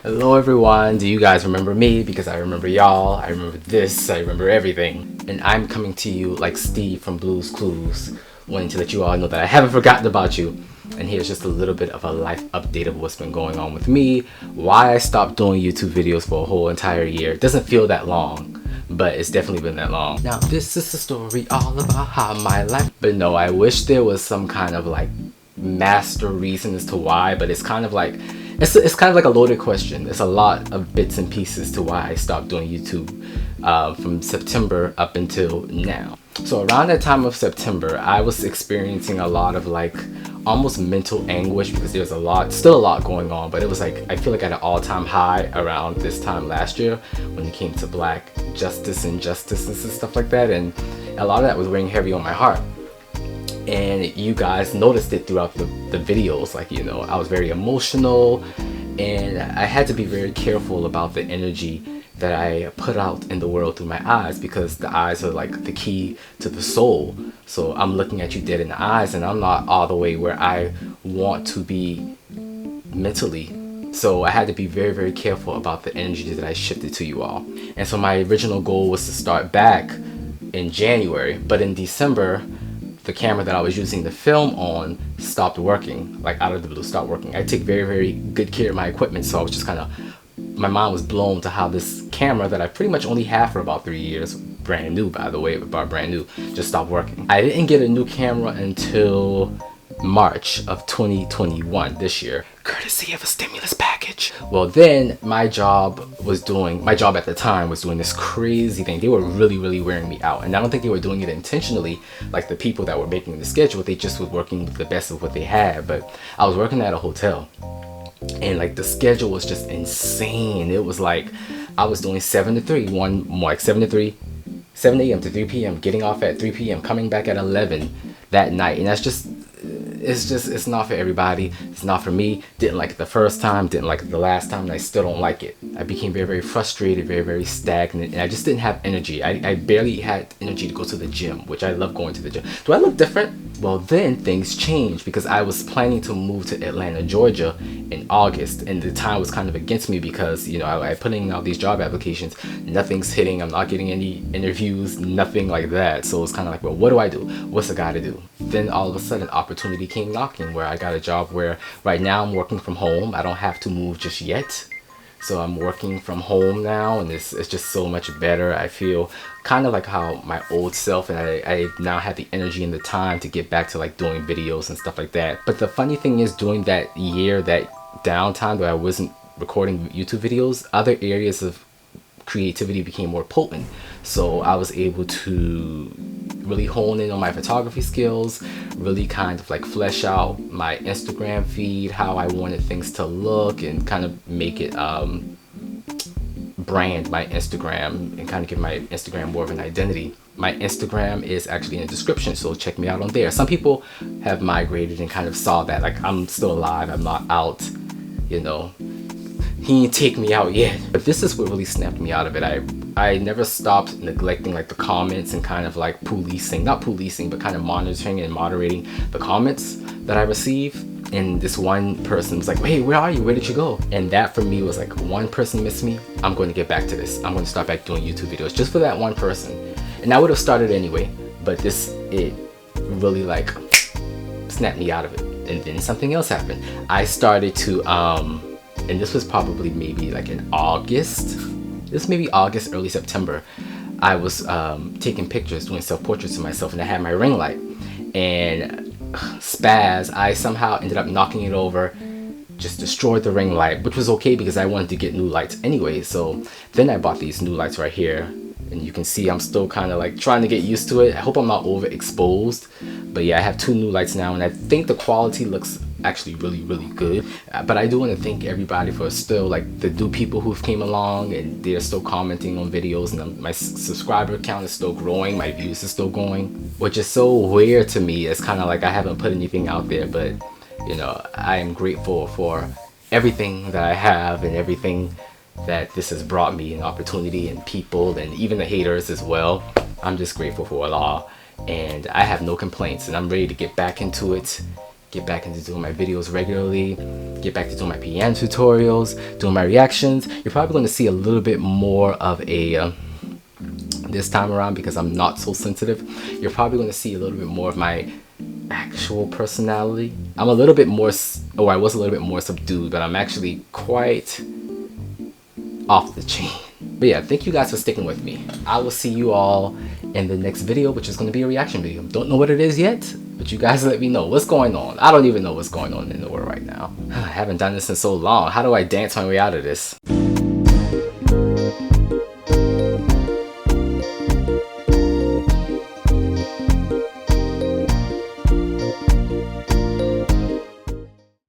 Hello everyone, do you guys remember me? Because I remember y'all, I remember this, I remember everything. And I'm coming to you like Steve from Blue's Clues, wanting to let you all know that I haven't forgotten about you. And here's just a little bit of a life update of what's been going on with me, why I stopped doing YouTube videos for a whole entire year. It doesn't feel that long, but it's definitely been that long. Now this is the story all about how my life, but no, I wish there was some kind of like master reason as to why, but it's kind of like it's kind of like a loaded question. There's a lot of bits and pieces to why I stopped doing YouTube from September up until now. So around that time of September, I was experiencing a lot of like almost mental anguish because there's still a lot going on, but it was like I feel like at an all-time high around this time last year when it came to black justice and injustices and stuff like that, and a lot of that was weighing heavy on my heart. And you guys noticed it throughout the videos, like, you know, I was very emotional and I had to be very careful about the energy that I put out in the world through my eyes, because the eyes are like the key to the soul. So I'm looking at you dead in the eyes and I'm not all the way where I want to be mentally. So I had to be very, very careful about the energy that I shifted to you all. And so my original goal was to start back in January, but in December, the camera that I was using to film on stopped working, like out of the blue stopped working. I take very, very good care of my equipment, so I was just kind of, my mind was blown to how this camera that I pretty much only had for about 3 years, brand new by the way, about brand new, just stopped working. I didn't get a new camera until March of 2021 this year, courtesy of a stimulus package. Well, then my job at the time was doing this crazy thing. They were really, really wearing me out, and I don't think they were doing it intentionally, like the people that were making the schedule. They just were working with the best of what they had. But I was working at a hotel, and like the schedule was just insane. It was like I was doing 7 to 3, 7 a.m. to 3 p.m, getting off at 3 p.m, coming back at 11 that night. And that's just, it's not for everybody. It's not for me. Didn't like it the first time, didn't like it the last time, and I still don't like it. I became very, very frustrated, very, very stagnant, and I just didn't have energy. I barely had energy to go to the gym, which I love going to the gym. Do I look different? Well, then things changed because I was planning to move to Atlanta, Georgia in August, and the time was kind of against me because, you know, I put in all these job applications, nothing's hitting, I'm not getting any interviews, nothing like that. So it's kind of like, well, what do I do? What's the guy to do? Then all of a sudden opportunity came knocking where I got a job where right now I'm working from home. I don't have to move just yet. So I'm working from home now, and it's just so much better. I feel kind of like how my old self, and I now have the energy and the time to get back to like doing videos and stuff like that. But the funny thing is, during that year, that downtime that I wasn't recording YouTube videos, other areas of creativity became more potent. So I was able to really hone in on my photography skills, really kind of like flesh out my Instagram feed, how I wanted things to look, and kind of make it brand my Instagram and kind of give my Instagram more of an identity. My Instagram is actually in the description, so check me out on there. Some people have migrated and kind of saw that, like, I'm still alive, I'm not out, you know. He ain't take me out yet. But this is what really snapped me out of it. I never stopped neglecting like the comments and kind of like not policing, but kind of monitoring and moderating the comments that I receive. And this one person was like, hey, where are you? Where did you go? And that for me was like, one person missed me. I'm going to get back to this. I'm going to start back doing YouTube videos just for that one person. And I would have started anyway, but it really like snapped me out of it. And then something else happened. I started to and this was probably maybe like in August. This may be August, early September. I was taking pictures, doing self-portraits of myself, and I had my ring light. And spaz, I somehow ended up knocking it over, just destroyed the ring light, which was okay because I wanted to get new lights anyway. So then I bought these new lights right here. And you can see I'm still kind of like trying to get used to it. I hope I'm not overexposed. But yeah, I have 2 new lights now, and I think the quality looks actually really, really good. But I do want to thank everybody for still like the new people who've came along, and they're still commenting on videos, and my subscriber count is still growing, my views are still going, which is so weird to me. It's kind of like I haven't put anything out there, but you know, I am grateful for everything that I have and everything that this has brought me, an opportunity and people, and even the haters as well. I'm just grateful for it all, and I have no complaints, and I'm ready to get back into it get back into doing my videos regularly, get back to doing my piano tutorials, doing my reactions. You're probably going to see a little bit more of a this time around, because I'm not so sensitive. You're probably going to see a little bit more of my actual personality. I'm a little bit more, or I was a little bit more subdued, but I'm actually quite off the chain. But yeah, thank you guys for sticking with me. I will see you all in the next video, which is going to be a reaction video. Don't know what it is yet, but you guys let me know what's going on. I don't even know what's going on in the world right now. I haven't done this in so long. How do I dance my way out of this?